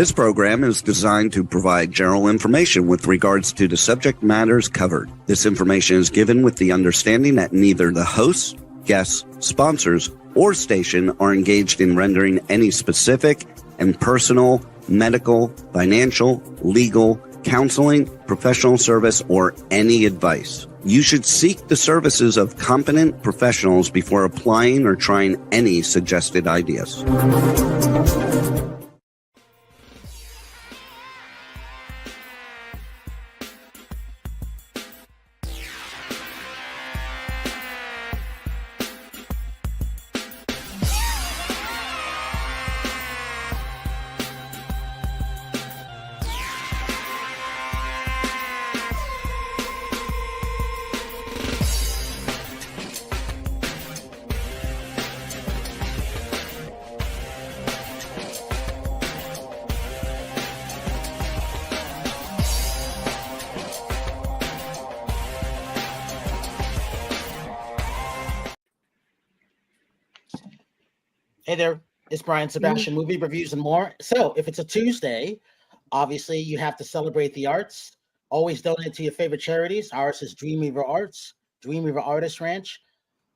This program is designed to provide general information with regards to the subject matters covered. This information is given with the understanding that neither the hosts, guests, sponsors, or station are engaged in rendering any specific and personal, medical, financial, legal, counseling, professional service, or any advice. You should seek the services of competent professionals before applying or trying any suggested ideas. Hey there, it's Brian Sebastian, movie reviews and more. So if it's a Tuesday, obviously you have to celebrate the arts. Always donate to your favorite charities. Ours is Dream Weaver Arts, Dream Weaver Artist Ranch.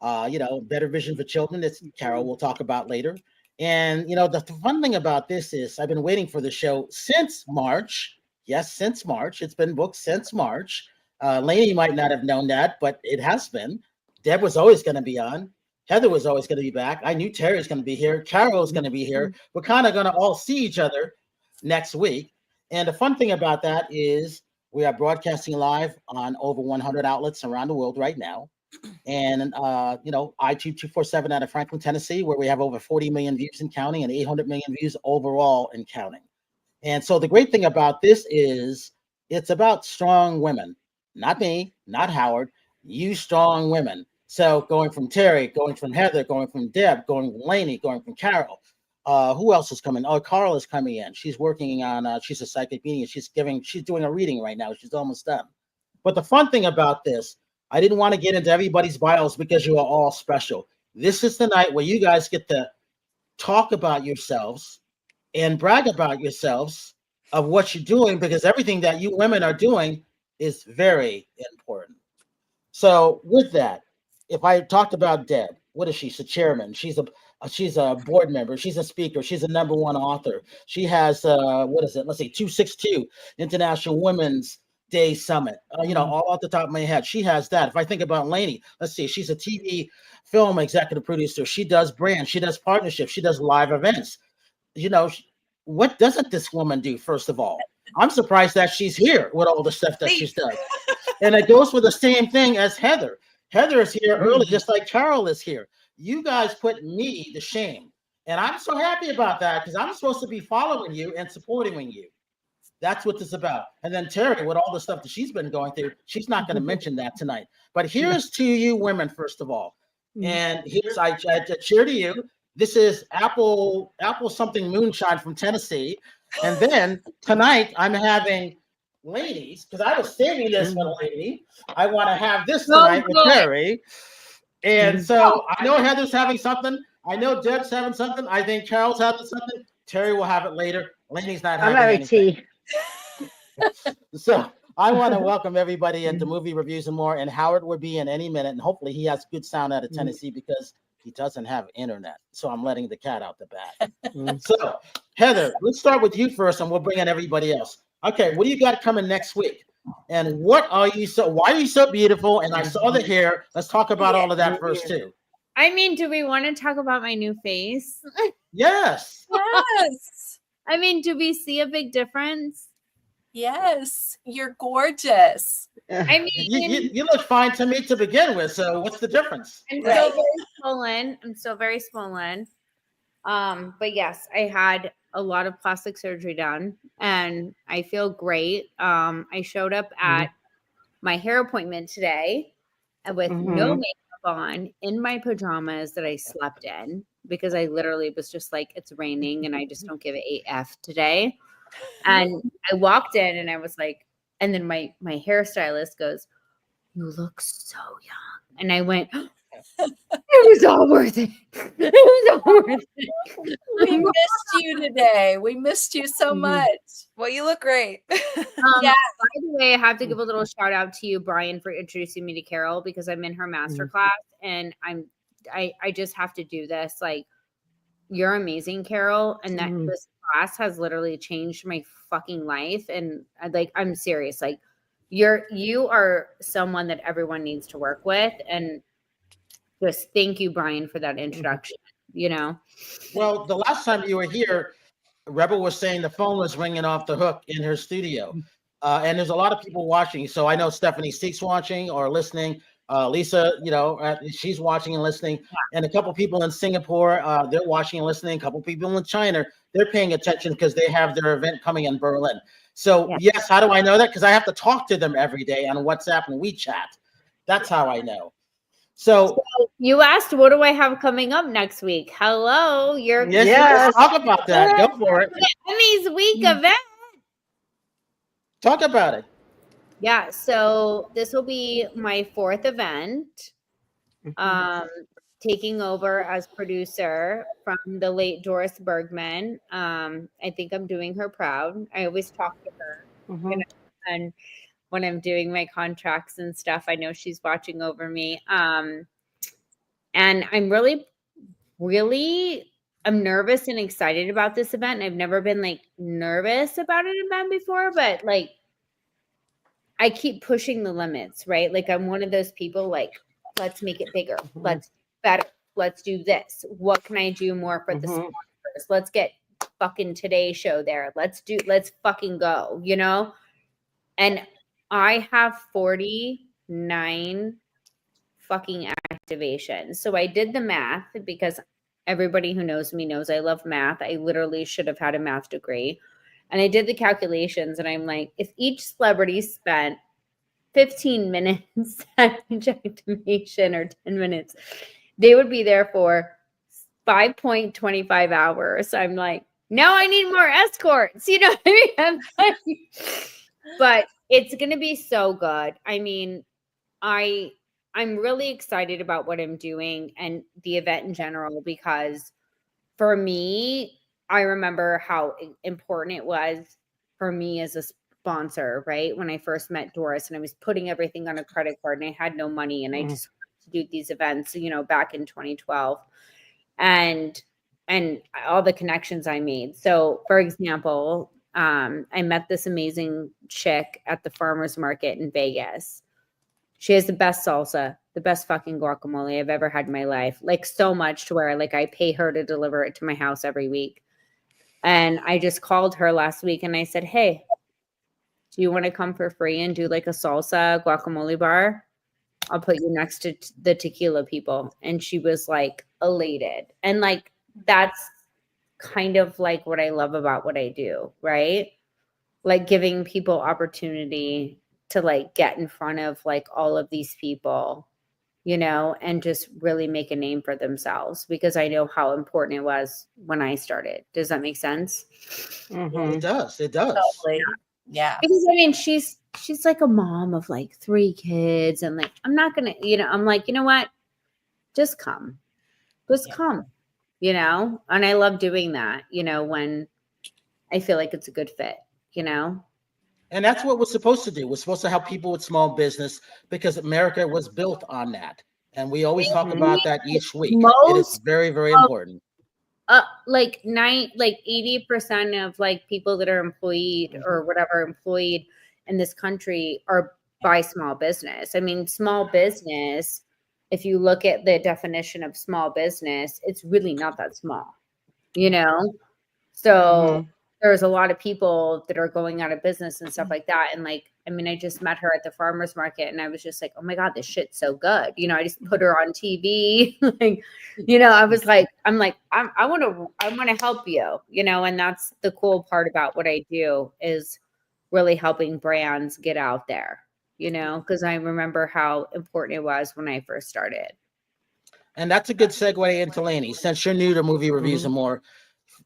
Better Vision for Children. That's Carol we'll talk about later. And the fun thing about this is I've been waiting for the show since March. Yes, since March. It's been booked since March. Lainie might not have known that, but it has been. Deb was always going to be on. Heather was always going to be back. I knew Terry was going to be here. Carol was going to be here. We're kind of going to all see each other next week. And the fun thing about that is we are broadcasting live on over 100 outlets around the world right now. And, iTunes 247 out of Franklin, Tennessee, where we have over 40 million views and counting and 800 million views overall and counting. And so the great thing about this is it's about strong women, not me, not Howard, you strong women. So going from Terry, going from Heather, going from Deb, going from Lainie, going from Carol. Who else is coming? Oh, Carla's coming in. She's working on, she's a psychic medium. She's doing a reading right now. She's almost done. But the fun thing about this, I didn't want to get into everybody's bios because you are all special. This is the night where you guys get to talk about yourselves and brag about yourselves of what you're doing, because everything that you women are doing is very important. So with that, if I talked about Deb, what is she? She's a chairman. She's a board member. She's a speaker. She's a #1 author. She has Let's see, 262 International Women's Day Summit. All off the top of my head, she has that. If I think about Lainie, let's see, she's a TV film executive producer. She does brand. She does partnerships. She does live events. What doesn't this woman do? First of all, I'm surprised that she's here with all the stuff that she's done. And it goes with the same thing as Heather. Heather is here early, just like Carol is here. You guys put me to shame. And I'm so happy about that because I'm supposed to be following you and supporting you. That's what this is about. And then Terry, with all the stuff that she's been going through, she's not going to mention that tonight. But here's to you women, first of all. And here's, I cheer to you. This is Apple something moonshine from Tennessee. And then tonight I'm having ladies, because I was saving this for Lainie. I want to have this tonight with Terry. And so I know Heather's having something. I know Deb's having something. I think Carol's having something. Terry will have it later. Lainie's not having anything. So I want to welcome everybody into Movie Reviews and More. And Howard will be in any minute. And hopefully he has good sound out of Tennessee because he doesn't have internet. So I'm letting the cat out the bag. So Heather, let's start with you first and we'll bring in everybody else. Okay, what do you got coming next week? And why are you so beautiful? And I saw the hair. Let's talk about all of that first too. I mean, do we want to talk about my new face? Yes. Yes. I mean, do we see a big difference? Yes. You're gorgeous. I mean, you look fine to me to begin with. So what's the difference? I'm still very swollen. But yes, I had a lot of plastic surgery done and I feel great. I showed up at my hair appointment today with no makeup on, in my pajamas that I slept in because I literally was just like, it's raining and I just don't give a AF today. And I walked in and I was like, and then my hairstylist goes, you look so young. And I went, It was all worth it. It was all worth it. We missed you today. We missed you so much. Well, you look great. Yeah. By the way, I have to give a little shout out to you, Brian, for introducing me to Carol because I'm in her masterclass and I just have to do this. Like, you're amazing, Carol, and that this class has literally changed my fucking life. And I'm serious. Like, you are someone that everyone needs to work with, and just thank you, Brian, for that introduction. You know. Well, the last time you were here, Rebel was saying the phone was ringing off the hook in her studio. And there's a lot of people watching. So I know Stephanie Steek's watching or listening. Lisa, she's watching and listening. And a couple people in Singapore, they're watching and listening. A couple people in China, they're paying attention because they have their event coming in Berlin. So yes, how do I know that? Because I have to talk to them every day on WhatsApp and WeChat. That's how I know. So you asked, what do I have coming up next week? Hello, yes. Talk about that. Go for it. Emmys week event. Talk about it. Yeah, so this will be my 4th event. Taking over as producer from the late Doris Bergman. I think I'm doing her proud. I always talk to her, and when I'm doing my contracts and stuff, I know she's watching over me. And I'm really, I'm nervous and excited about this event. And I've never been like nervous about an event before, but like, I keep pushing the limits, right? Like, I'm one of those people like, let's make it bigger. Let's better. Let's do this. What can I do more for the sponsors? Let's get fucking Today Show there. Let's fucking go, you know? And I have 49 fucking activations. So I did the math because everybody who knows me knows I love math. I literally should have had a math degree. And I did the calculations and I'm like, if each celebrity spent 15 minutes at each activation or 10 minutes, they would be there for 5.25 hours. I'm like, now I need more escorts. You know what I mean? But it's going to be so good. I mean, I'm really excited about what I'm doing and the event in general, because for me, I remember how important it was for me as a sponsor, right? When I first met Doris and I was putting everything on a credit card and I had no money and I just wanted to do these events, back in 2012 and all the connections I made. So for example, I met this amazing chick at the farmer's market in Vegas. She has the best salsa, the best fucking guacamole I've ever had in my life. Like, so much to where like I pay her to deliver it to my house every week. And I just called her last week and I said, hey, do you want to come for free and do like a salsa guacamole bar? I'll put you next to the tequila people. And she was like elated. And like, that's kind of like what I love about what I do, right? Like giving people opportunity to like get in front of like all of these people, and just really make a name for themselves, because I know how important it was when I started. Does that make sense? It does. It does. Totally. Yeah. Because I mean, she's like a mom of like 3 kids, and like, I'm not going to, I'm like, you know what? Just come, come, and I love doing that, when I feel like it's a good fit, And that's what we're supposed to do. We're supposed to help people with small business, because America was built on that. And we always talk about that each week. It is very, very important. Like 80% of like people that are employed or whatever employed in this country are by small business. I mean, small business, if you look at the definition of small business, it's really not that small, So there's a lot of people that are going out of business and stuff like that. And like, I mean, I just met her at the farmer's market and I was just like, oh my God, this shit's so good. I just put her on TV. Like, I was like, I want to help you, and that's the cool part about what I do, is really helping brands get out there, because I remember how important it was when I first started. And that's a good segue into Lainie. Since you're new to movie reviews and more,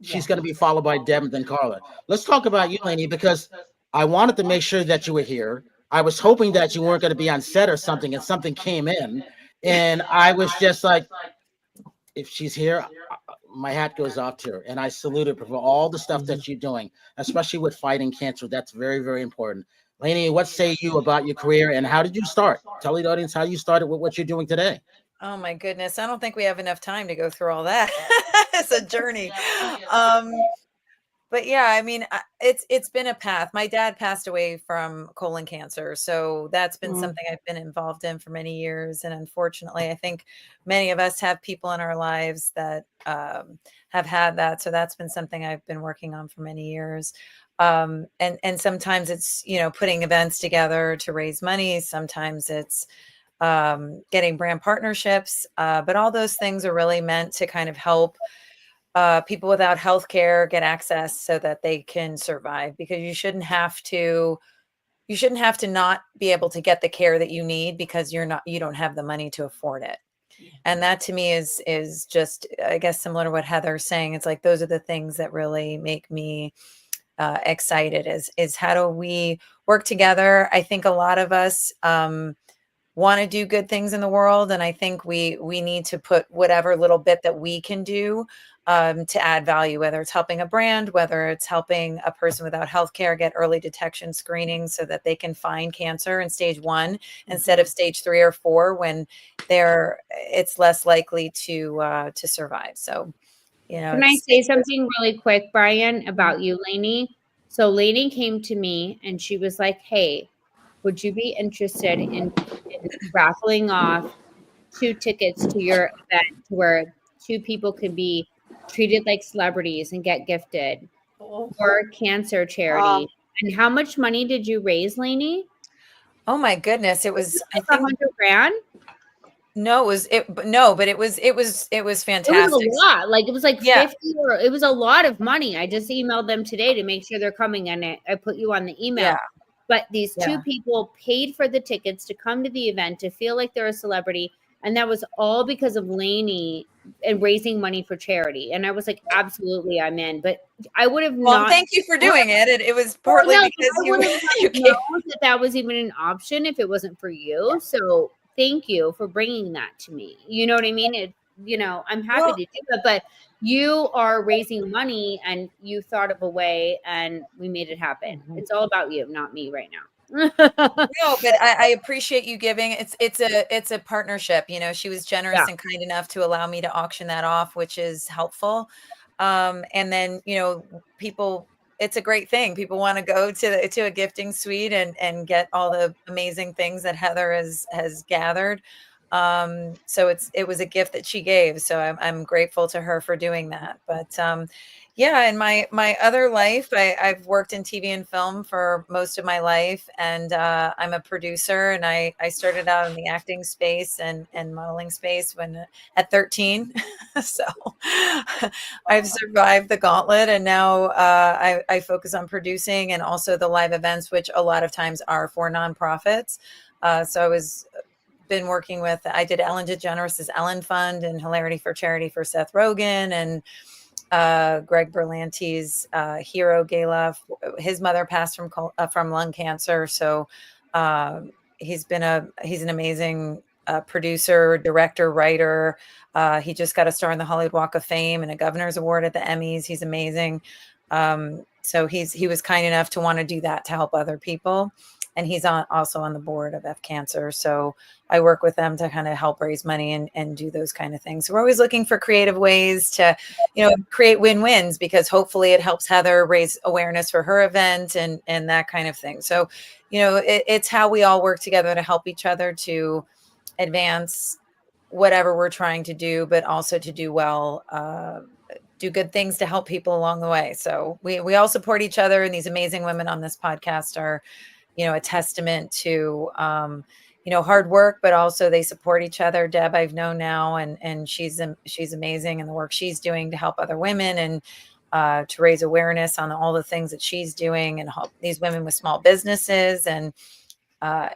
she's going to be followed by Deb and then Carla. Let's talk about you, Lainie, because I wanted to make sure that you were here. I was hoping that you weren't going to be on set or something, and something came in, And I was just like, if she's here, my hat goes off to her, and I salute her for all the stuff that you're doing, especially with fighting cancer. That's very, very important. Lainie, what say you about your career, and how did you start? Tell the audience how you started with what you're doing today. Oh my goodness. I don't think we have enough time to go through all that. It's a journey. Um, but yeah, I mean, it's been a path. My dad passed away from colon cancer, so that's been something I've been involved in for many years. And unfortunately, I think many of us have people in our lives that have had that. So that's been something I've been working on for many years. And sometimes it's, you know, putting events together to raise money. Sometimes it's getting brand partnerships, but all those things are really meant to kind of help people without health care get access so that they can survive, because you shouldn't have to not be able to get the care that you need because you don't have the money to afford it. And that to me is just, I guess, similar to what Heather's saying. It's like, those are the things that really make me excited, is how do we work together? I think a lot of us want to do good things in the world. And I think we need to put whatever little bit that we can do to add value, whether it's helping a brand, whether it's helping a person without healthcare get early detection screening so that they can find cancer in stage 1 instead of stage 3 or 4, when it's less likely to survive. So, you know, Can I say something really quick, Brian, about you, Lainie? So Lainie came to me and she was like, hey, would you be interested in raffling off 2 tickets to your event where 2 people can be treated like celebrities and get gifted for cancer charity? And how much money did you raise, Lainie? Oh my goodness. It was, Like I think, 100 grand? no, but it was fantastic. It was a lot. Like, it was like Yeah. 50, or it was a lot of money. I just emailed them today to make sure they're coming, and I put you on the email. Yeah. But these 2 Yeah. people paid for the tickets to come to the event, to feel like they're a celebrity. And that was all because of Lainie and raising money for charity. And I was like, absolutely, I'm in. But I would have Well, not. thank you for doing it. It was partly because I would have you known that was even an option if it wasn't for you. So thank you for bringing that to me. You know what I mean? I'm happy to do it, but you are raising money and you thought of a way and we made it happen. It's all about you, not me right now. No, but I appreciate you giving. It's a partnership. You know, she was generous and kind enough to allow me to auction that off, which is helpful. And then, you know, it's a great thing. People want to go to a gifting suite and get all the amazing things that Heather has gathered. So it was a gift that she gave. So I'm grateful to her for doing that. But yeah, in my other life, I've worked in TV and film for most of my life, and I'm a producer. And I started out in the acting space and modeling space at 13. So I've survived the gauntlet, and now I focus on producing and also the live events, which a lot of times are for nonprofits. So been working with, I did Ellen DeGeneres' Ellen Fund and Hilarity for Charity for Seth Rogen, and Greg Berlanti's Hero Gala. His mother passed from lung cancer, so he's an amazing producer, director, writer. He just got a star in the Hollywood Walk of Fame and a Governor's Award at the Emmys. He's amazing. So he was kind enough to want to do that to help other people. And he's also on the board of F Cancer. So I work with them to kind of help raise money and do those kind of things. So we're always looking for creative ways to, create win-wins, because hopefully it helps Heather raise awareness for her event and that kind of thing. So, it's how we all work together to help each other to advance whatever we're trying to do, but also to do well, do good things to help people along the way. So we all support each other, and these amazing women on this podcast are, a testament to, hard work, but also they support each other. Deb, I've known now, and she's amazing in the work she's doing to help other women and to raise awareness on all the things that she's doing and help these women with small businesses. And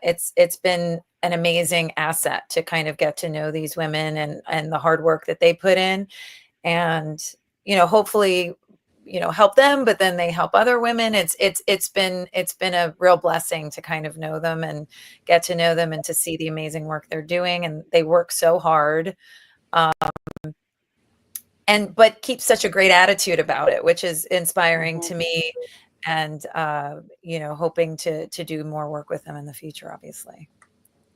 it's been an amazing asset to kind of get to know these women and the hard work that they put in. And, hopefully help them, but then they help other women. It's been a real blessing to kind of know them and get to know them and to see the amazing work they're doing. And they work so hard, but keep such a great attitude about it, which is inspiring to me, and hoping to do more work with them in the future, obviously.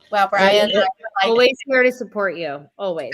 Well, Brian, always here to support you. Always.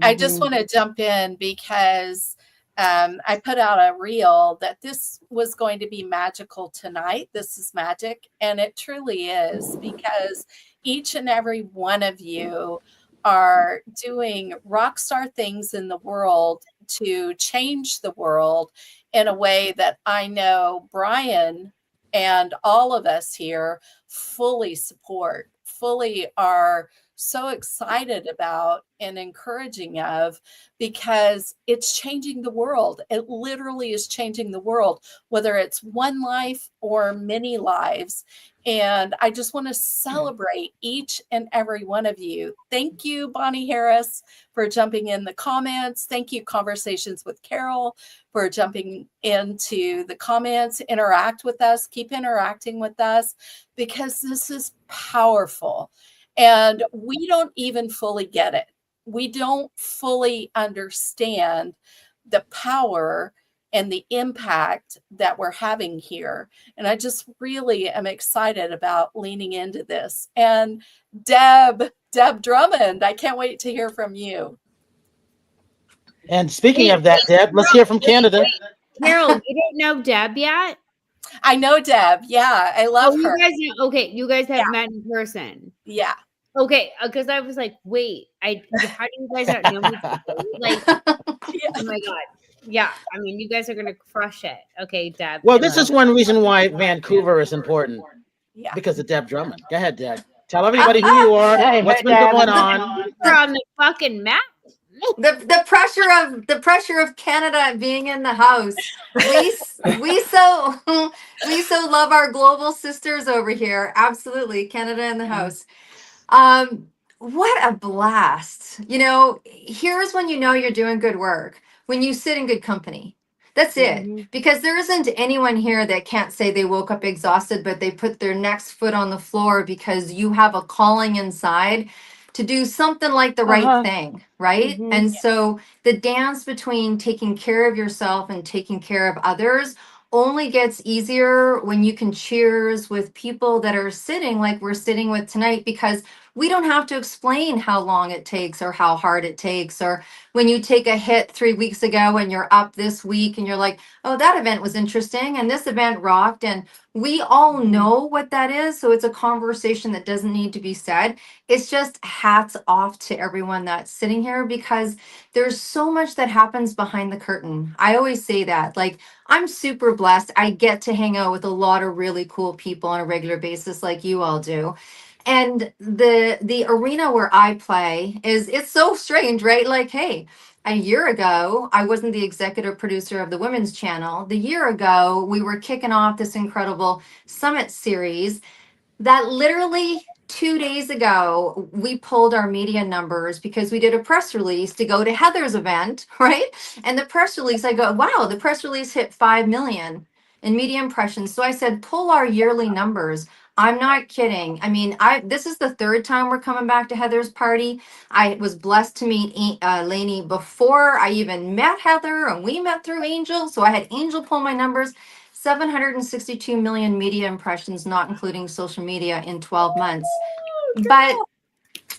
I just want to jump in because I put out a reel that this was going to be magical tonight. This is magic, and it truly is, because each and every one of you are doing rock star things in the world to change the world in a way that I know Brian and all of us here fully support, fully are so excited about and encouraging of, because it's changing the world. It literally is changing the world, whether it's one life or many lives. And I just want to celebrate each and every one of you. Thank you, Bonnie Harris, for jumping in the comments. Thank you, Conversations with Carol, for jumping into the comments. Interact with us. Keep interacting with us, because this is powerful. And we don't even fully get it. We don't fully understand the power and the impact that we're having here. And I just really am excited about leaning into this. And Deb Drummond, I can't wait to hear from you. And speaking of that, Deb, let's hear from Canada. Carol, you don't know Deb yet? I know Deb. Yeah, I love her. You guys have met in person. Yeah. Okay, because I was like, wait, how do you guys not know me? Like, oh my God. Yeah, I mean, you guys are going to crush it. Okay, Deb. Well, this is one reason why Vancouver is important. Yeah. Because of Deb Drummond. Go ahead, Deb. Tell everybody who you are, what's been going on. You're on the fucking map. The pressure of Canada being in the house. We so love our global sisters over here. Absolutely, Canada in the house. What a blast. Here's when you're doing good work, when you sit in good company. That's it. Because there isn't anyone here that can't say they woke up exhausted, but they put their next foot on the floor because you have a calling inside to do something like the right thing, right? And so the dance between taking care of yourself and taking care of others only gets easier when you can cheers with people that are sitting like we're sitting with tonight, because we don't have to explain how long it takes or how hard it takes, or when you take a hit 3 weeks ago and you're up this week and you're like, oh, that event was interesting and this event rocked, and we all know what that is. So it's a conversation that doesn't need to be said. It's just hats off to everyone that's sitting here, because there's so much that happens behind the curtain. I always say that, like, I'm super blessed. I get to hang out with a lot of really cool people on a regular basis like you all do. And the arena where I play it's so strange, right? Like, hey, a year ago, I wasn't the executive producer of the Women's Channel. The year ago, we were kicking off this incredible summit series that literally 2 days ago, we pulled our media numbers because we did a press release to go to Heather's event, right? And the press release, I go, wow, the press release hit 5 million in media impressions. So I said, pull our yearly numbers. I'm not kidding. I mean, this is the third time we're coming back to Heather's party. I was blessed to meet Lainie before I even met Heather, and we met through Angel. So I had Angel pull my numbers. 762 million media impressions, not including social media, in 12 months. But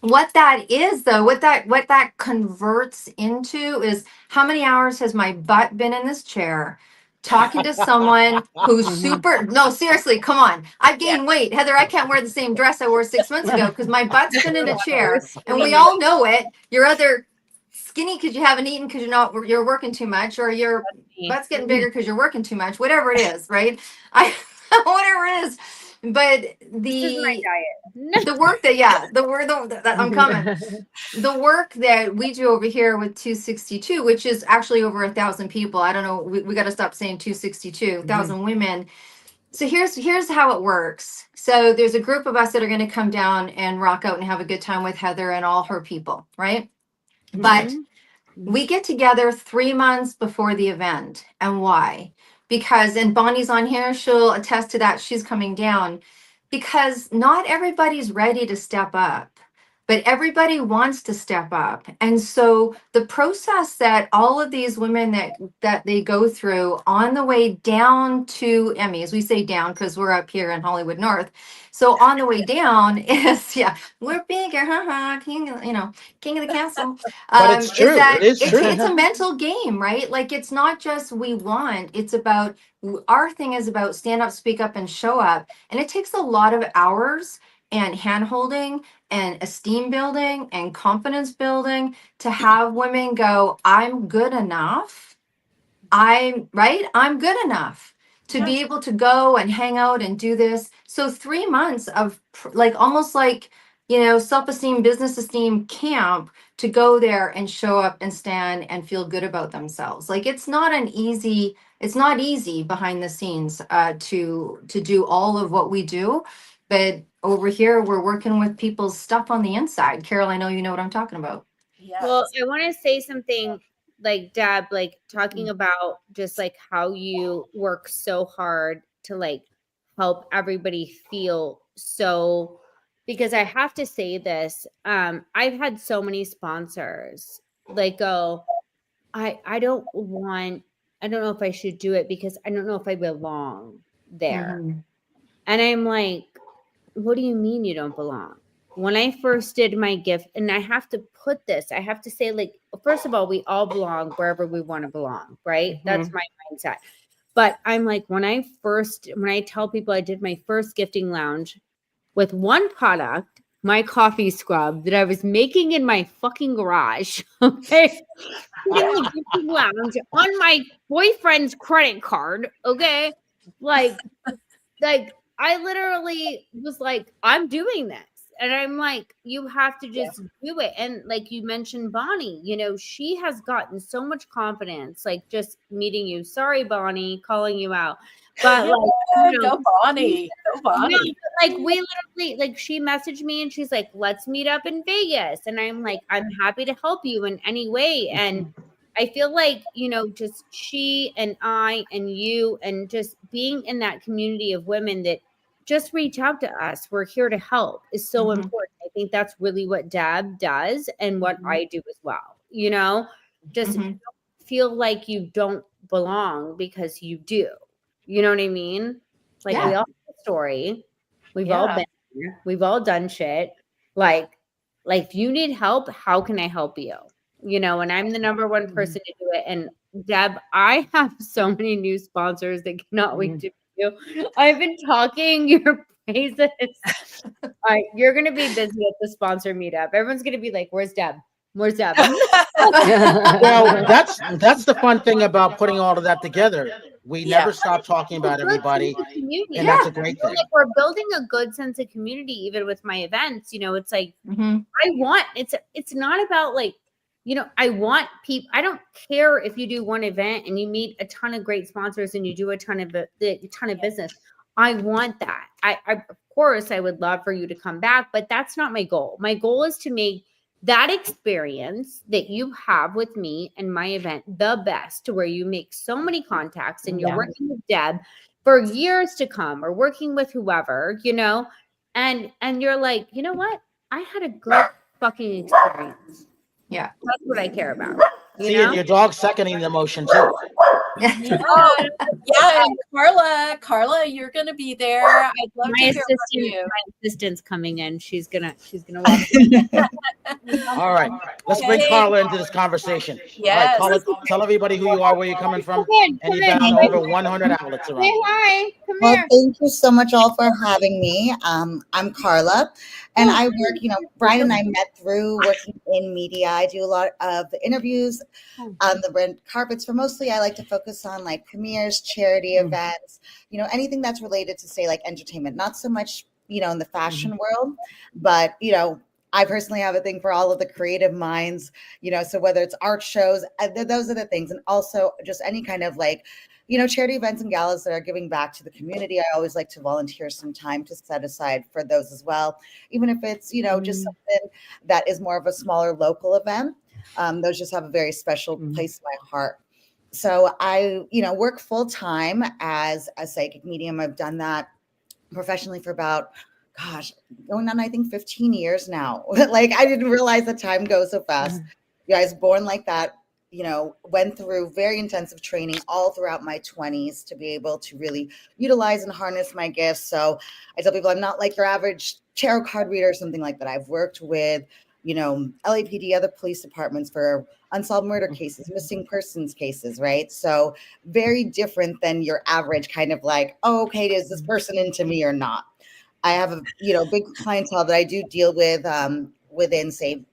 what that is, though, what that converts into is, how many hours has my butt been in this chair talking to someone who's super, no, seriously, come on. I've gained weight. Heather, I can't wear the same dress I wore 6 months ago because my butt's been in a chair. And we all know it. You're either skinny because you haven't eaten because you're working too much, or your butt's getting bigger because you're working too much, whatever it is, right? Whatever it is. But the work that I'm coming. The work that we do over here with 262, which is actually over 1,000 people. I don't know. We got to stop saying 262, 1,000 women. So here's how it works. So there's a group of us that are going to come down and rock out and have a good time with Heather and all her people, right? But We get together 3 months before the event. And why? Because, and Bonnie's on here, she'll attest to that. She's coming down because not everybody's ready to step up, but everybody wants to step up. And so the process that all of these women that they go through on the way down to Emmys, we say down because we're up here in Hollywood North. So on the way down is, yeah, we're bigger, king, king of the castle. But it's true. Is that It is true. it's a mental game, right? Like it's not just we want, it's about, our thing is about stand up, speak up, and show up. And it takes a lot of hours and hand holding and esteem building and confidence building to have women go, I'm good enough. I'm good enough to be able to go and hang out and do this. So 3 months of like almost like, self-esteem, business esteem camp to go there and show up and stand and feel good about themselves. Like it's not easy behind the scenes to do all of what we do. But over here, we're working with people's stuff on the inside. Carol, I know you know what I'm talking about. Yes. Well, I want to say something like Deb, like talking about just like how you work so hard to like help everybody feel so, because I have to say this, I've had so many sponsors like go, I don't know if I should do it because I don't know if I belong there. Mm-hmm. And I'm like, what do you mean you don't belong? When I first did my gift, and I have to put this, I have to say, like, first of all, we all belong wherever we want to belong, right? Mm-hmm. That's my mindset. But I'm like, when I tell people I did my first gifting lounge with one product, my coffee scrub that I was making in my fucking garage, okay, in the gifting lounge on my boyfriend's credit card, okay, like I literally was like, I'm doing this. And I'm like, you have to just do it. And like you mentioned, Bonnie, she has gotten so much confidence, like just meeting you. Sorry, Bonnie, calling you out. But like, go Bonnie. Go Bonnie. No, like we literally, like she messaged me and she's like, let's meet up in Vegas. And I'm like, I'm happy to help you in any way. And I feel like, just she and I and you and just being in that community of women that just reach out to us. We're here to help is so important. I think that's really what Deb does and what I do as well. Just don't feel like you don't belong because you do. You know what I mean? Like we all have a story. We've all been here. We've all done shit. Like if you need help, how can I help you? And I'm the number one person to do it. And Deb, I have so many new sponsors that cannot wait to you. I've been talking your praises. All right, you're gonna be busy at the sponsor meetup. Everyone's gonna be like, "Where's Deb? Where's Deb?" Well, that's the fun thing about putting all of that together. We never stop talking about everybody, and that's a great thing. Like we're building a good sense of community, even with my events. It's like it's not about like. I want people. I don't care if you do one event and you meet a ton of great sponsors and you do a ton of business. I want that. Of course, I would love for you to come back, but that's not my goal. My goal is to make that experience that you have with me and my event the best, to where you make so many contacts and you're working with Deb for years to come, or working with whoever, and you're like, you know what? I had a good fucking experience. Yeah. That's what I care about. See, your dog's seconding the motion too. And Carla, you're gonna be there. I'd love to hear from you. My assistant's coming in. She's gonna walk. All right, let's bring Carla into this conversation. Yes. All right, Carla, tell everybody who you are, where you're coming from, and you've got over 100 outlets around. Say hi. Come Well, here. thank you so much all for having me. I'm Carla, and I work, Brian and I met through working in media. I do a lot of the interviews on the red carpets. For mostly, I like to focus on like premieres, charity events, anything that's related to, say, like entertainment. Not so much, in the fashion world, but, I personally have a thing for all of the creative minds, so whether it's art shows, those are the things. And also just any kind of like, charity events and galas that are giving back to the community. I always like to volunteer some time to set aside for those as well, even if it's, just something that is more of a smaller local event. Those just have a very special place in my heart. So I, work full time as a psychic medium. I've done that professionally for about, going on, I think 15 years now. Like, I didn't realize the time goes so fast. I was born like that, went through very intensive training all throughout my 20s to be able to really utilize and harness my gifts. So I tell people I'm not like your average tarot card reader or something like that. I've worked with, LAPD, other police departments for unsolved murder cases, missing persons cases, right? So very different than your average kind of like, oh, okay, is this person into me or not? I have a, big clientele that I do deal with within, say,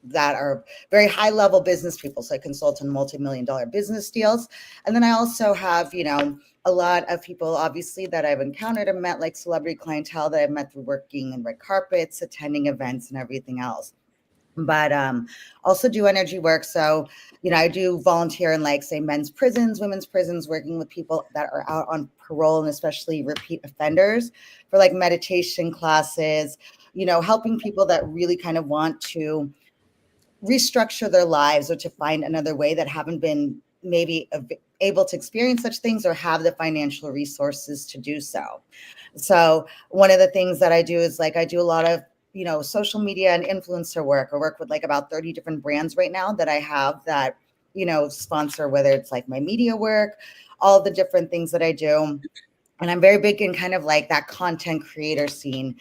that are very high level business people. So I consult on multi-million-dollar business deals. And then I also have, a lot of people, obviously, that I've encountered and met, like celebrity clientele that I've met through working in red carpets, attending events and everything else. But also do energy work. So, I do volunteer in, like, say, men's prisons, women's prisons, working with people that are out on parole and especially repeat offenders for like meditation classes, helping people that really kind of want to restructure their lives or to find another way that haven't been maybe able to experience such things or have the financial resources to do so. So one of the things that I do is like, I do a lot of, social media and influencer work. I work with like about 30 different brands right now that I have that, sponsor, whether it's like my media work, all the different things that I do. And I'm very big in kind of like that content creator scene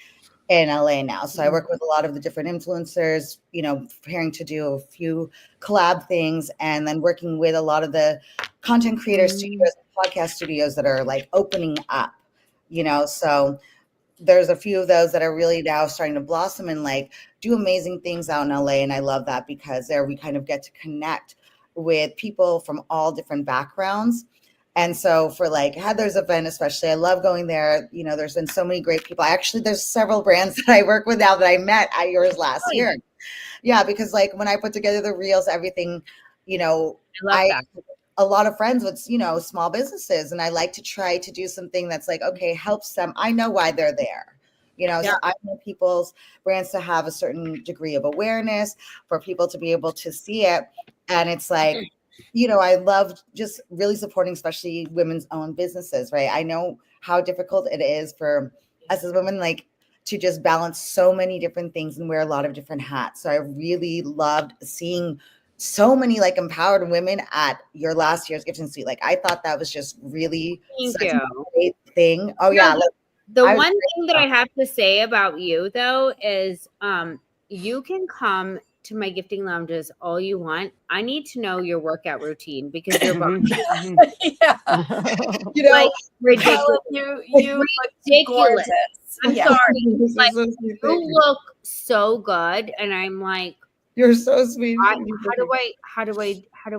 in LA now. So I work with a lot of the different influencers, preparing to do a few collab things, and then working with a lot of the content creator studios, podcast studios that are like opening up, so there's a few of those that are really now starting to blossom and like do amazing things out in LA. And I love that because there we kind of get to connect with people from all different backgrounds. And so for like Heather's event, especially, I love going there. There's been so many great people. There's several brands that I work with now that I met at yours last year. Yeah, because like when I put together the reels, everything, I love that. A lot of friends with, small businesses. And I like to try to do something that's like, okay, helps them. I know why they're there. So I want people's brands to have a certain degree of awareness for people to be able to see it. And it's like, I love just really supporting, especially women's owned businesses, right? I know how difficult it is for us as women, like to just balance so many different things and wear a lot of different hats. So I really loved seeing so many like empowered women at your last year's gifting suite. Like I thought that was just really such a great thing. Oh yeah. The one thing that I have to say about you though is you can come to my gifting lounges all you want. I need to know your workout routine because you're like ridiculous. You look gorgeous. I'm sorry. Like you look so good, and I'm like, you're so sweet. How do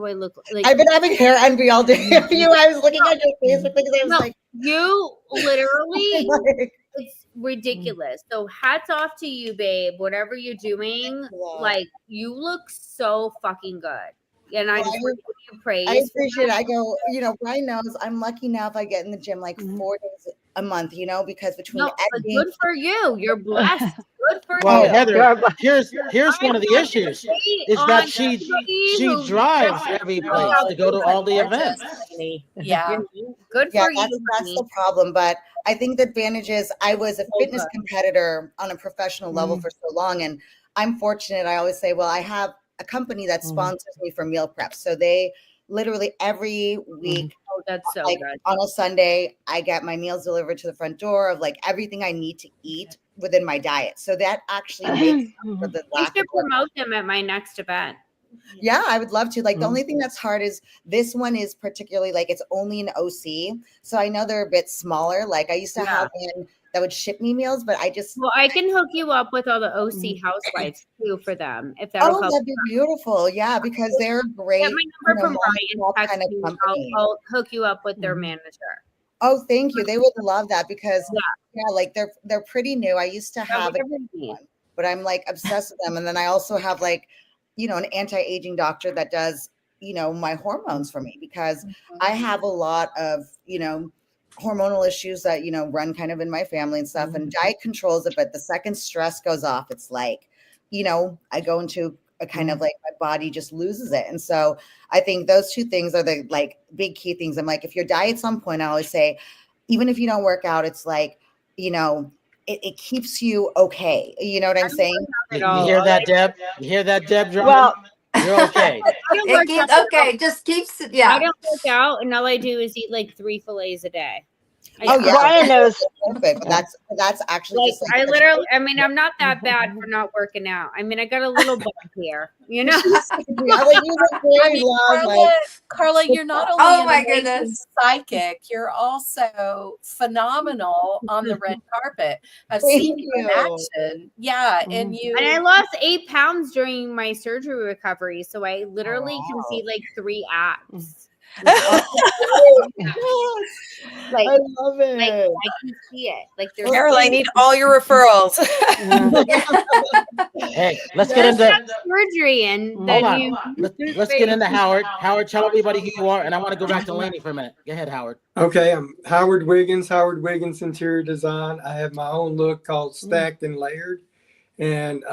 I look like? I've been having hair envy all day of you. I was looking at your Facebook because I was like, you literally. It's ridiculous. So hats off to you, babe. Whatever you're doing, like you look so fucking good. And I just want to give you praise. I appreciate it. I go, Brian knows I'm lucky now if I get in the gym like 4 days a month, because between editing, good for you. You're blessed. Good for well, you. Heather, here's one of the issues is that she drives every place to go to all the events. Yeah. Good for you. That's the problem. But I think the advantage is I was a fitness competitor on a professional level for so long. And I'm fortunate. I always say, well, I have a company that sponsors me for meal prep. So they literally every week, that's so good. On a Sunday, I get my meals delivered to the front door of like everything I need to eat within my diet. So that actually makes up for the lack of promote them at my next event. Yeah, I would love to. Like the only thing that's hard is this one is particularly like it's only an OC. So I know they're a bit smaller. Like I used to have one that would ship me meals, but I can hook you up with all the OC housewives too for them if that'll help. That'd be beautiful. Yeah, because they're great. Get my number from Ryan. Kind of I'll hook you up with their manager. Oh, thank you. They would love that because like they're pretty new. I used to have one, but I'm like obsessed with them. And then I also have like, an anti-aging doctor that does, my hormones for me because I have a lot of, hormonal issues that, run kind of in my family and stuff, and diet controls it. But the second stress goes off, it's like, I go into kind of like my body just loses it. And so I think those two things are the like big key things. I'm like, if your diet's on point, I always say, even if you don't work out, it's like, you know, it keeps you okay. You know what I'm saying? You hear that, Deb? You hear that, Deb? Drummond? Well, you're okay. It keeps okay. Just keeps I yeah. don't work out, and all I do is eat like 3 fillets a day. Oh yeah, Brian knows. perfect. But that's actually Like just like I literally, I mean, I'm not that bad for not working out. I mean, I got a little bump here, you know. I like you look very long, Carla, like Carla, you're not only Oh an my amazing goodness. psychic, you're also phenomenal on the red carpet. I've Thank seen you in you. action. Yeah, and And I lost 8 pounds during my surgery recovery, so I literally can see wow. like 3 abs. Like, I love it. like I can see it. Like there's Carol, I need all your referrals. Hey, let's get into surgery, and hold then on. you. Let's get into Howard. Howard, tell everybody who you are, and I want to go back to Lainie for a minute. Go ahead, Howard. Okay, I'm Howard Wiggins, Interior Design. I have my own look called Stacked and Layered. And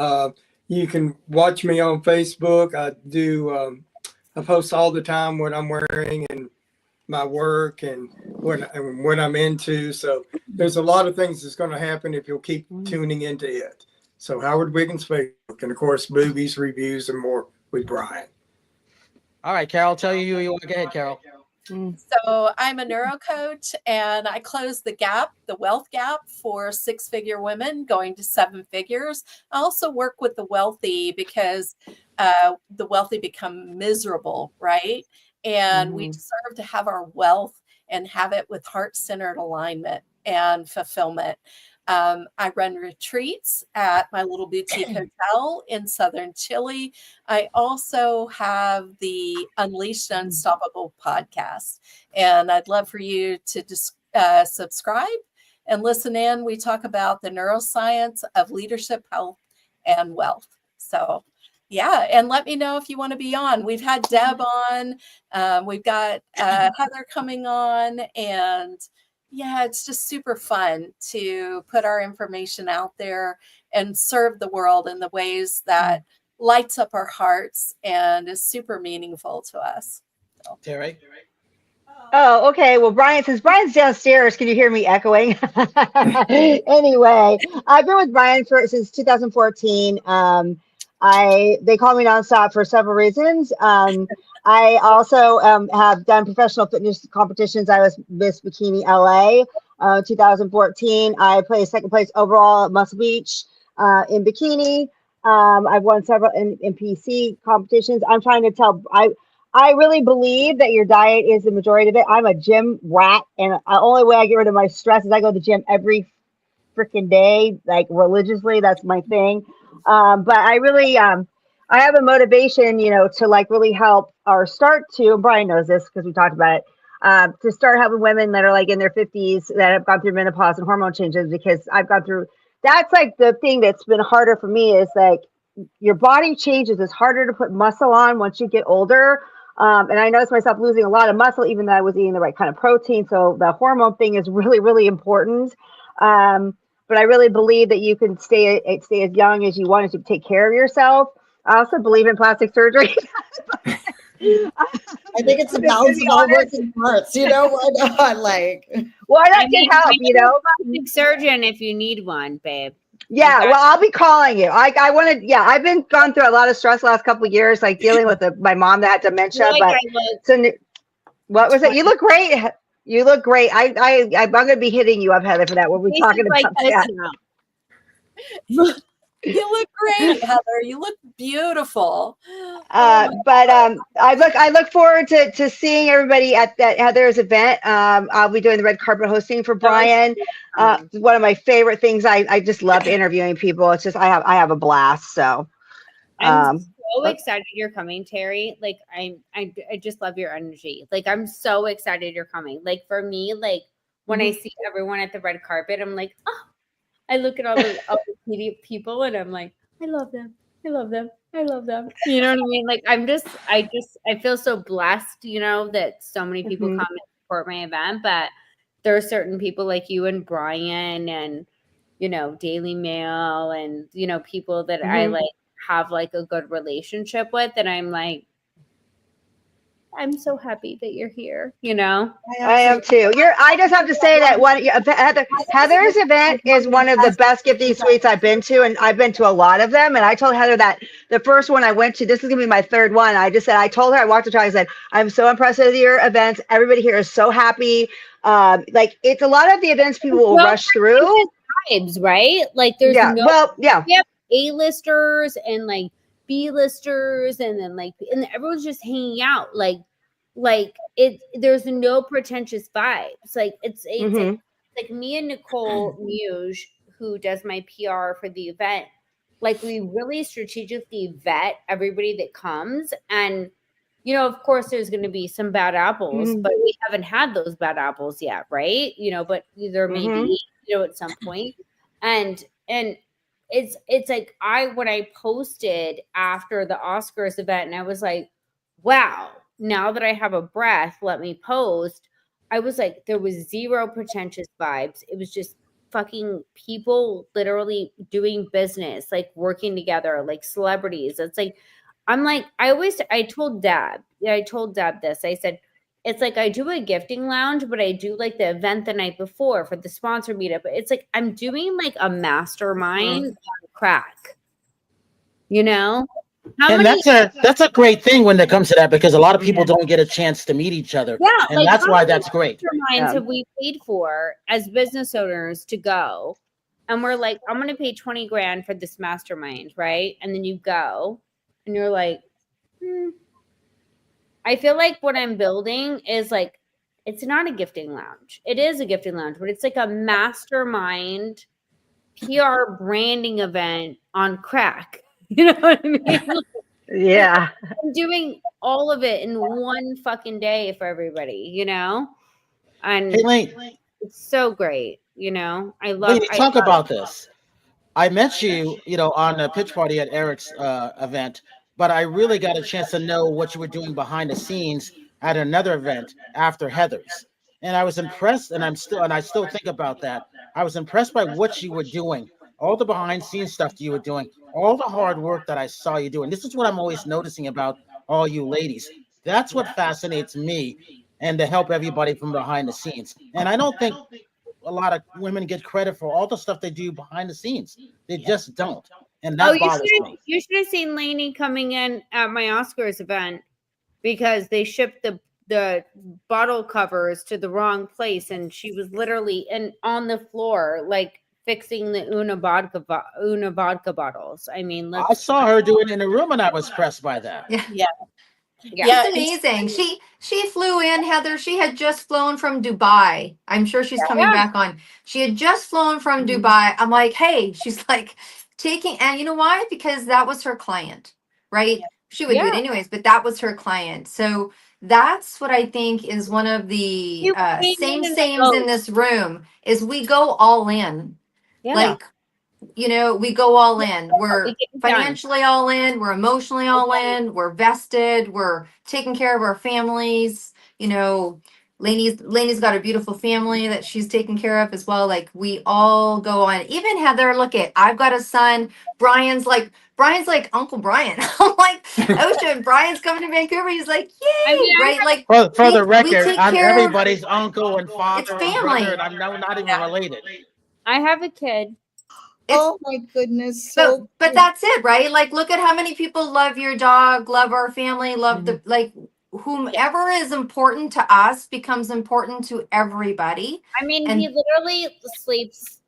you can watch me on Facebook. I post all the time what I'm wearing and my work and what I'm into. So there's a lot of things that's going to happen if you'll keep tuning into it. So Howard Wiggins Facebook, and of course, movies, reviews, and more with Brian. All right, Carol, tell you who you are. Go ahead, Carol. So I'm a neuro coach, and I close the gap, the wealth gap for 6-figure women going to 7 figures. I also work with the wealthy because the wealthy become miserable, right? And we deserve to have our wealth and have it with heart-centered alignment and fulfillment. I run retreats at my little boutique hotel in southern Chile. I also have the Unleashed Unstoppable podcast, and I'd love for you to just subscribe and listen in. We talk about the neuroscience of leadership, health, and wealth. So yeah, and let me know if you want to be on. We've had Deb on. We've got Heather coming on, and yeah, it's just super fun to put our information out there and serve the world in the ways that lights up our hearts and is super meaningful to us. So. Terry. Oh, okay. Well, since Brian's downstairs, can you hear me echoing? Anyway, I've been with Brian since 2014. They call me nonstop for several reasons. I also have done professional fitness competitions. I was Miss Bikini LA 2014. I placed second place overall at Muscle Beach in bikini. I've won several in PC competitions. I'm trying to tell. I really believe that your diet is the majority of it. I'm a gym rat, and the only way I get rid of my stress is I go to the gym every freaking day, like religiously. That's my thing. But I really, I have a motivation, to like really help or start to, and Brian knows this because we talked about it, to start helping women that are like in their 50s that have gone through menopause and hormone changes, because I've gone through, that's like the thing that's been harder for me is like your body changes. It's harder to put muscle on once you get older. And I noticed myself losing a lot of muscle, even though I was eating the right kind of protein. So the hormone thing is really, really important. But I really believe that you can stay as young as you want to take care of yourself. I also believe in plastic surgery. I think it's a balance of all working parts, why not? Like, why not get help, Plastic surgeon if you need one, babe. Yeah, well, I'll be calling you. I wanted, I've been gone through a lot of stress the last couple of years, like dealing with my mom that had dementia. What was it? You look great. You look great. I'm going to be hitting you up, Heather, for that. We'll be talking about that. You look great, Heather. You look beautiful. I look forward to seeing everybody at that Heather's event. I'll be doing the red carpet hosting for Brian. One of my favorite things. I just love interviewing people. It's just I have a blast. So I'm so excited you're coming, Terry. Like I just love your energy. Like I'm so excited you're coming. Like for me, like when I see everyone at the red carpet, I'm like, oh. I look at all the people and I'm like, I love them. I love them. I love them. You know what I mean? Like I feel so blessed, that so many people come and support my event. But there are certain people like you and Brian and, Daily Mail and, people that I like have like a good relationship with, and I'm like, I'm so happy that you're here, you know? I am too. I just have to say that Heather's event is one of the best gifting suites I've been to, and I've been to a lot of them. And I told Heather that the first one I went to, this is gonna be my third one. I told her, I walked up to her, I said, I'm so impressed with your events. Everybody here is so happy. Like it's a lot of the events people will rush through. Vibes, right? Like there's we have A-listers and like B-listers, and then and everyone's just hanging out. Like there's no pretentious vibes. Like it's like me and Nicole Muse, who does my PR for the event. Like we really strategically vet everybody that comes, and you know, of course, there's going to be some bad apples, but we haven't had those bad apples yet, right? You know, but there may be, you know, at some point, and it's like when I posted after the Oscars event, and I was like, wow, now that I have a breath, let me post. I was like, there was zero pretentious vibes. It was just fucking people literally doing business, like working together, like celebrities. It's like, I'm like, I told Deb this. I said, it's like I do a gifting lounge, but I do like the event the night before for the sponsor meetup. It's like I'm doing like a mastermind on crack, you know? That's a great thing when it comes to that, because a lot of people don't get a chance to meet each other. Yeah, and like, that's why that's great. Masterminds have we paid for as business owners to go, and we're like, I'm going to pay 20 grand for this mastermind, right? And then you go, and you're like, I feel like what I'm building is like, it's not a gifting lounge. It is a gifting lounge, but it's like a mastermind PR branding event on crack. You know what I mean? Yeah. I'm doing all of it in one fucking day for everybody, you know? And Hey, Lane, it's so great, you know? talk about this. I met you, you know, on a pitch party at Eric's event, but I really got a chance to know what you were doing behind the scenes at another event after Heather's. And I was impressed, and I still think about that. I was impressed by what you were doing, all the behind scenes stuff that you were doing, all the hard work that I saw you doing. This is what I'm always noticing about all you ladies. That's what fascinates me, and to help everybody from behind the scenes. And I don't think a lot of women get credit for all the stuff they do behind the scenes. They just don't. And that bothers me. You should have seen Lainie coming in at my Oscars event, because they shipped the bottle covers to the wrong place, and she was literally on the floor, like fixing the Una vodka bottles. I mean, I saw her do it in the room, and I was impressed by that. Yeah. It's amazing. She flew in, Heather. She had just flown from Dubai. I'm sure she's coming back on. She had just flown from Dubai. I'm like, hey, she's like and you know why? Because that was her client, right? She would do it anyways, but that was her client. So that's what I think is one of the sames in this room is we go all in. Like, you know, we go all in. We're financially all in. We're emotionally all in. We're vested. We're taking care of our families. You know, Lainie's got a beautiful family that she's taking care of as well. Like we all go on. Even Heather, look at, I've got a son. Brian's like Uncle Brian. I'm like, Ocean, Brian's coming to Vancouver. He's like, yay, right? Like for the record, I'm everybody's uncle and father and brother, and I'm not even related. I have a kid. Oh my goodness. So, but that's it, right? Like, look at how many people love your dog, love our family, love the, like, whomever is important to us becomes important to everybody. I mean, he literally sleeps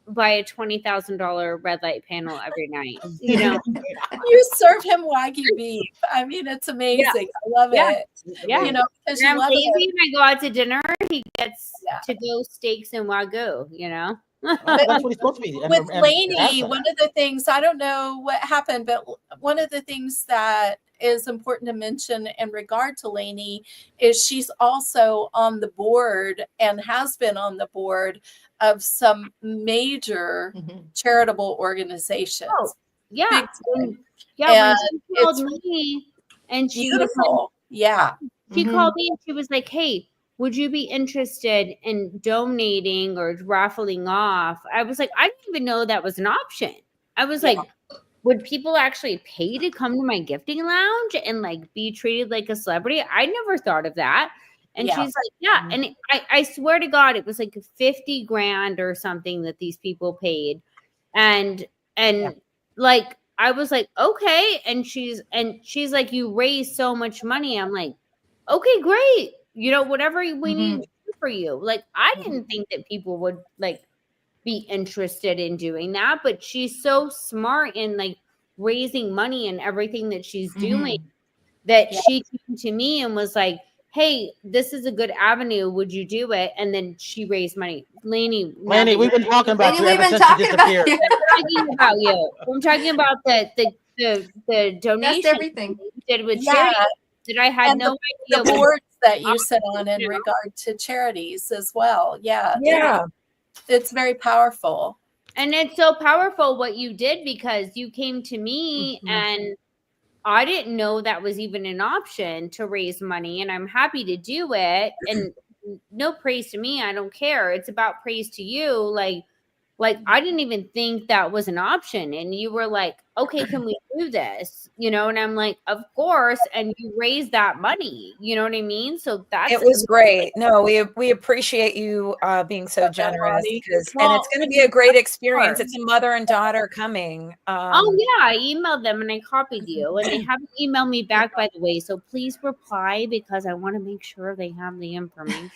by a $20,000 red light panel every night. You know, you serve him Wagyu beef. I mean, it's amazing. I love it. Yeah, you know, because you love it. When I go out to dinner, he gets to go steaks and Wagyu. You know. That's what he's supposed to be. With Lainie, one of the things, I don't know what happened, but one of the things that is important to mention in regard to Lainie is she's also on the board and has been on the board of some major charitable organizations. Oh, yeah. And when she called me and she beautiful. She called me and she was like, hey, would you be interested in donating or raffling off? I was like, I didn't even know that was an option. I was like, would people actually pay to come to my gifting lounge and like be treated like a celebrity? I never thought of that. And Yeah. she's like, yeah. And I swear to God, it was like 50 grand or something that these people paid. And like, I was like, okay. And she's like, you raise so much money. I'm like, okay, great. You know, whatever we need to do for you. Like, I didn't think that people would like be interested in doing that, but she's so smart in like raising money and everything that she's doing that she came to me and was like, hey, this is a good avenue. Would you do it? And then she raised money. Lainie, we've been talking about you We've ever been since you talking about disappeared. you. I'm talking about you. I'm talking about the donation everything. you did with Yeah. charity that I had And no the idea. boards that you sit on in You know? regard to charities as well. Yeah. Yeah. It's very powerful. And it's so powerful what you did because you came to me and I didn't know that was even an option to raise money, and I'm happy to do it. And no praise to me. I don't care. It's about praise to you. Like I didn't even think that was an option. And you were like, okay, can we do this? You know, and I'm like, of course. And you raised that money. You know what I mean? So that's It was great. No, we appreciate you being so generous because, and it's going to be a great experience. It's a mother and daughter coming. Oh yeah, I emailed them and I copied you, and they haven't emailed me back, by the way. So please reply because I want to make sure they have the information.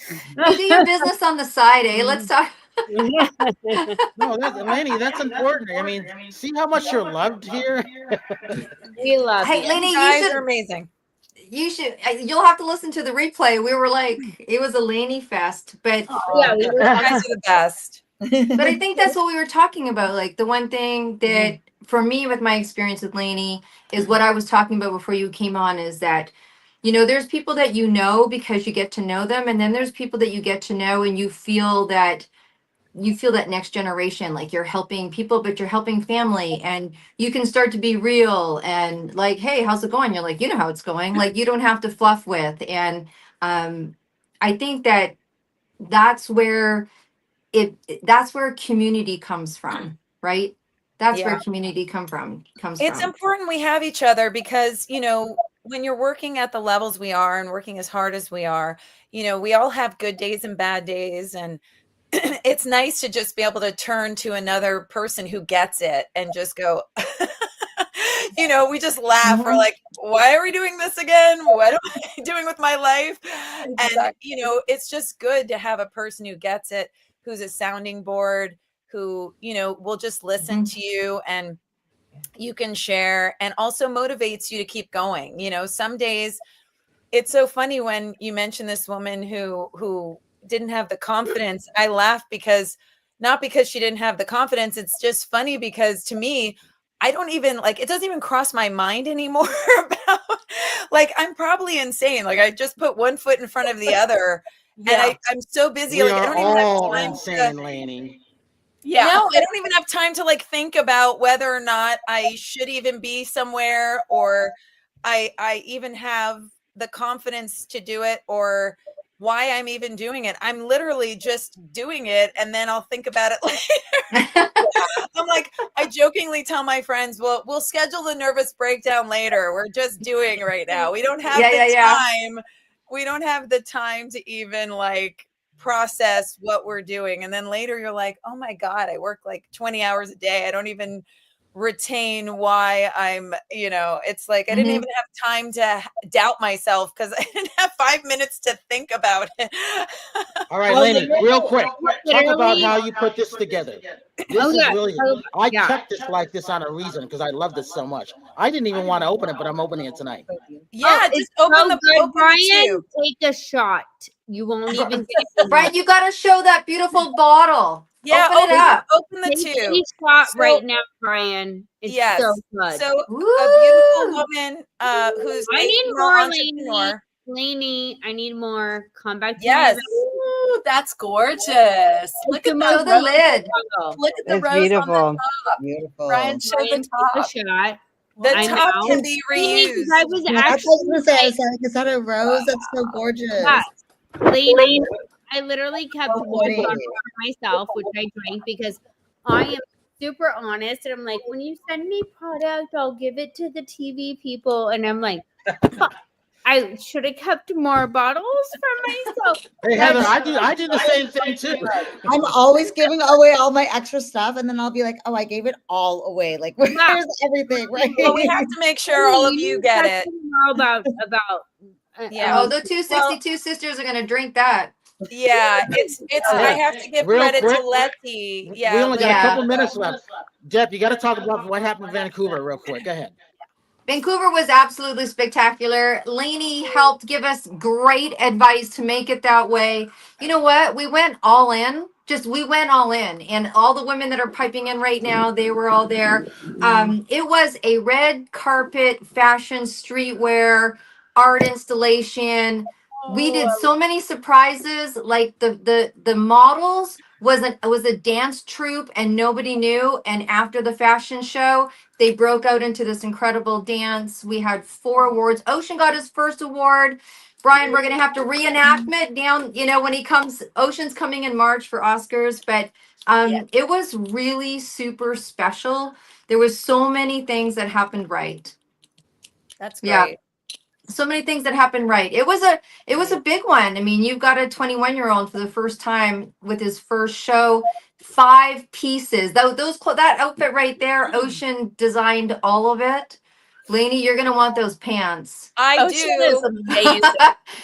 You do your business on the side, eh? Let's talk. No, Lainie, that's important. I mean, see how much you're loved here. We love Hey, you. Lainie, You guys are amazing. you should. You'll have to listen to the replay. We were like, it was a Lainie fest, but Yeah, we You were guys are the best. but I think that's what we were talking about. Like the one thing that for me with my experience with Lainie is what I was talking about before you came on is that, you know, there's people that you know because you get to know them, and then there's people that you get to know and you feel that next generation, like you're helping people, but you're helping family, and you can start to be real and like, hey, how's it going? You're like, you know how it's going. Like you don't have to fluff with. And I think that that's where that's where community comes from, right? That's where community comes from. It's important we have each other because, you know, when you're working at the levels we are and working as hard as we are, you know, we all have good days and bad days. And it's nice to just be able to turn to another person who gets it and just go, you know, we just laugh. We're like, why are we doing this again? What am I doing with my life? And, you know, it's just good to have a person who gets it, who's a sounding board, who, you know, will just listen to you and you can share and also motivates you to keep going. You know, some days it's so funny when you mention this woman who didn't have the confidence. I laugh because not because she didn't have the confidence. It's just funny because to me, I don't even like, it doesn't even cross my mind anymore about like, I'm probably insane. Like I just put one foot in front of the other and I'm so busy. We Like I are don't even have all time insane, Lainie. no, I don't even have time to like think about whether or not I should even be somewhere or I even have the confidence to do it or why I'm even doing it. I'm literally just doing it and then I'll think about it later. I'm like, I jokingly tell my friends, well, we'll schedule the nervous breakdown later. We're just doing right now. We don't have the time. We don't have the time to even like process what we're doing. And then later you're like, oh my God, I work like 20 hours a day. I don't even retain why I'm, you know, it's like I didn't even have time to doubt myself because I didn't have 5 minutes to think about it. All right, Lainie, real quick, talk about how you put this together. This is really, I kept this like this on a reason because I love this so much. I didn't even want to open it, but I'm opening it tonight. Yeah, just open the Brian, take a shot. You won't even get Brian, you got to show that beautiful bottle. Yeah, open it up. Open the take tube. a shot right now, Brian. It's so good. So a beautiful woman who's I need female more, entrepreneur. Lainie, I need more. Come back to Yes. me. Ooh, that's gorgeous. Look at Show the lid. Look at the It's rose beautiful. on the top. Beautiful. Brian, show Brian, the top. take a shot. The I top know. can be reused. I was That's actually what I was gonna say. I was like, is that a rose? That's so gorgeous. Lainie, I literally kept So one pretty. bottle for myself, which I drank because I am super honest, and I'm like, when you send me product, I'll give it to the TV people, and I'm like, fuck, I should have kept more bottles for myself. Hey Heather, I do the same thing too. I'm always giving away all my extra stuff, and then I'll be like, "Oh, I gave it all away. Like, where's everything?" Right? Well, we have to make sure all of you get it. About Yeah. Oh, the 262 sisters are going to drink that. Yeah, it's. I have to give Real credit quick, to Letty. We Yeah, only got a Yeah. couple minutes left. Deb, you got to talk about what happened in Vancouver real quick. Go ahead. Vancouver was absolutely spectacular. Lainie helped give us great advice to make it that way. You know what? We went all in. We went all in. And all the women that are piping in right now, they were all there. It was a red carpet, fashion, streetwear, art installation. We did so many surprises. Like the models was a dance troupe and nobody knew. And after the fashion show, they broke out into this incredible dance. We had 4 awards. Ocean got his first award. Brian, we're gonna have to reenactment down, when he comes. Ocean's coming in March for Oscars, but it was really super special. There was so many things that happened right. that's Yeah. great. So many things that happened right. It was a big one. I mean, you've got a 21-year-old for the first time with his first show. 5 pieces. That outfit right there, Ocean designed all of it. Lainie, you're gonna want those pants. I Ocean do. is amazing.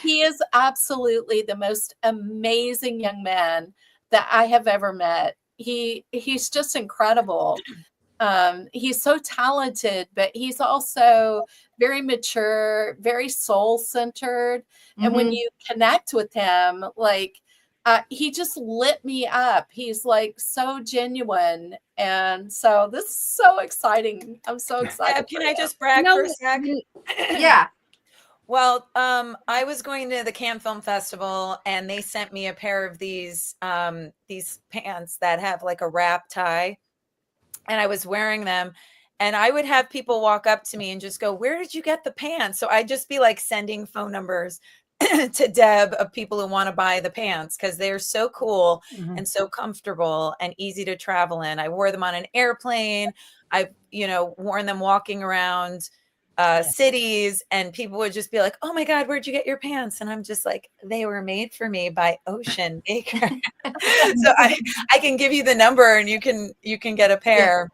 He is absolutely the most amazing young man that I have ever met. He's just incredible. He's so talented, but he's also very mature, very soul-centered. And when you connect with him, like he just lit me up. He's like so genuine. And so this is so exciting. I'm so excited. Can I just brag for a sec? Yeah. Well, I was going to the Cannes Film Festival, and they sent me a pair of these pants that have like a wrap tie, and I was wearing them. And I would have people walk up to me and just go, "Where did you get the pants?" So I'd just be like sending phone numbers to Deb of people who want to buy the pants because they're so cool and so comfortable and easy to travel in. I wore them on an airplane. I've, worn them walking around cities, and people would just be like, "Oh my God, where'd you get your pants?" And I'm just like, "They were made for me by Ocean Baker." So I can give you the number and you can get a pair.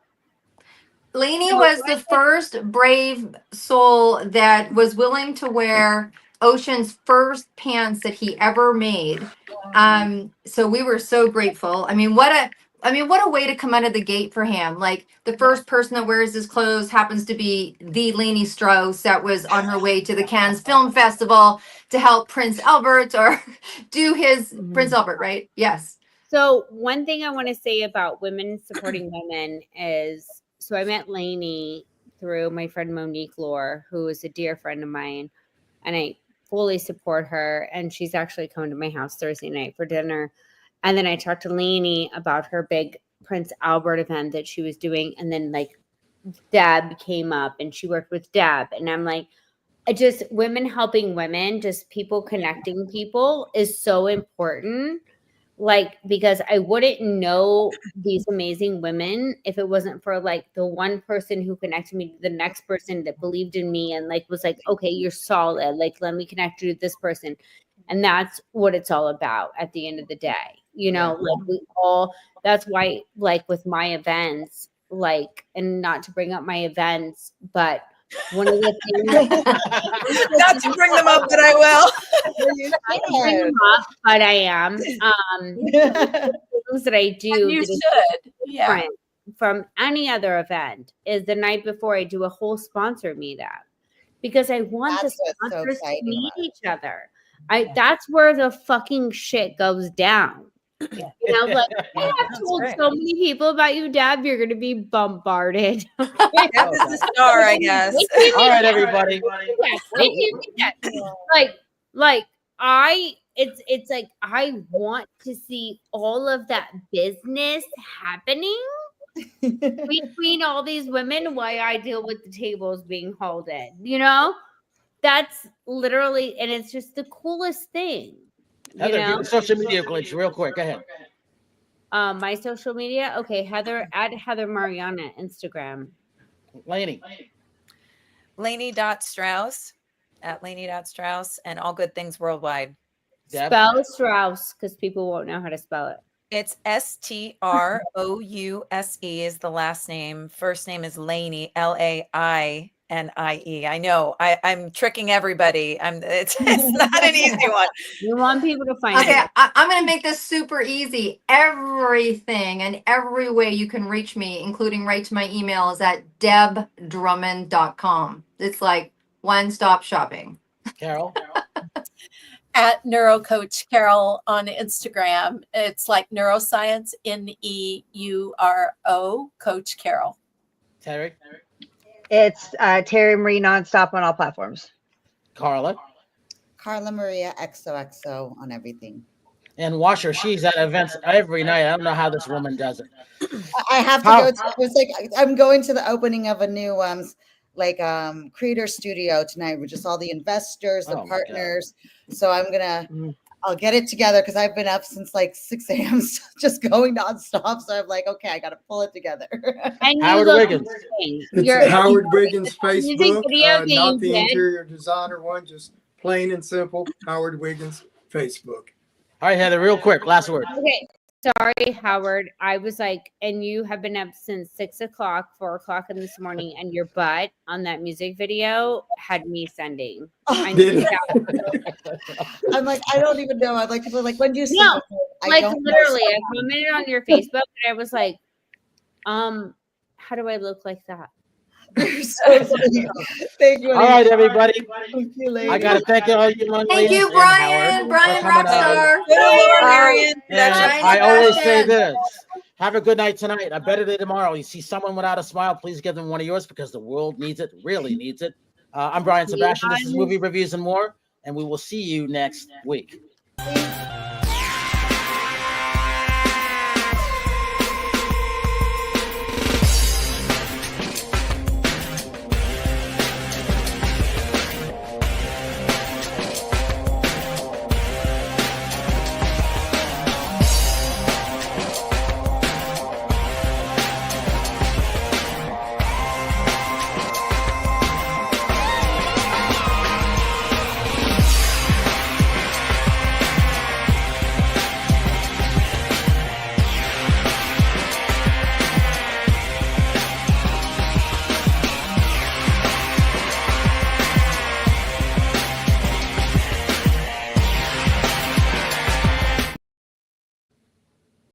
Lainie was the first brave soul that was willing to wear Ocean's first pants that he ever made. So we were so grateful. I mean, what a way to come out of the gate for him. Like the first person that wears his clothes happens to be the Lainie Strouse that was on her way to the Cannes Film Festival to help Prince Albert or do his Prince Albert, right? Yes. So one thing I want to say about women supporting women is, so I met Lainie through my friend Monique Lore, who is a dear friend of mine, and I fully support her. And she's actually coming to my house Thursday night for dinner. And then I talked to Lainie about her big Prince Albert event that she was doing. And then like Deb came up and she worked with Deb. And I'm like, women helping women, just people connecting people is so important. Like, because I wouldn't know these amazing women if it wasn't for like the one person who connected me to the next person that believed in me and like was like, okay, you're solid. Like, let me connect you to this person. And that's what it's all about at the end of the day. Like that's why, like with my events, like, and not to bring up my events, but one of the things not to bring them up, but I will. bring them up, but I am. Things that I do And you should. Yeah. from any other event is the night before I do a whole sponsor meetout because I want the sponsors to meet each other. That's where the fucking shit goes down. Like I have told so many people about you, Deb. You're going to be bombarded. Deb is the star, I guess. All right, everybody. It's like I want to see all of that business happening between all these women while I deal with the tables being hauled in. That's literally, and it's just the coolest thing. Heather, do the social media glitch real quick. Go ahead. My social media. Okay, Heather at Heather Marianna Instagram. Lainie. Lainie.Strouse at Lainie.Strouse and All Good Things Worldwide. Deb? Spell Strauss because people won't know how to spell it. It's Strouse is the last name. First name is Lainie, Lainie. I know I'm tricking everybody. It's not an easy one. We want people to find Okay, it. I'm going to make this super easy. Everything and every way you can reach me, including right to my email, is at debdrummond.com. It's like one-stop shopping. Carol? At NeuroCoach Carol on Instagram. It's like neuroscience, NEURO, Coach Carol. Terry? It's Terry Marie Nonstop on all platforms. Carla? Carla Maria XOXO on everything. And Washer, she's at events every night. I don't know how this woman does it. I have to go to, it's like I'm going to the opening of a new creator studio tonight with just all the investors, the partners. So I'll get it together because I've been up since like 6 a.m. just going nonstop. So I'm like, okay, I got to pull it together. And Howard Wiggins. It's Howard Wiggins Facebook, not being the dead. interior designer one, just plain and simple Howard Wiggins Facebook. All right, Heather, real quick, last word. Okay. Sorry, Howard. I was like, and you have been up since 6 o'clock, 4 o'clock in this morning, and your butt on that music video had me sending. I Did I'm like, I don't even know. I'm like, people are like, when do you sleep? No, I like don't know. literally, I commented on your Facebook, and I was like, how do I look like that? Thank you. All right, everybody. Thank you, lady. I got to thank all you young Thank ladies you, and Brian. Howard Brian for coming on. Rockstar. Marion. And Brian I always say Sebastian. this. Have a good night tonight. A better day tomorrow. You see someone without a smile, please give them one of yours because the world needs it, really needs it. I'm Brian Sebastian. This is Movie Reviews and More, and we will see you next week.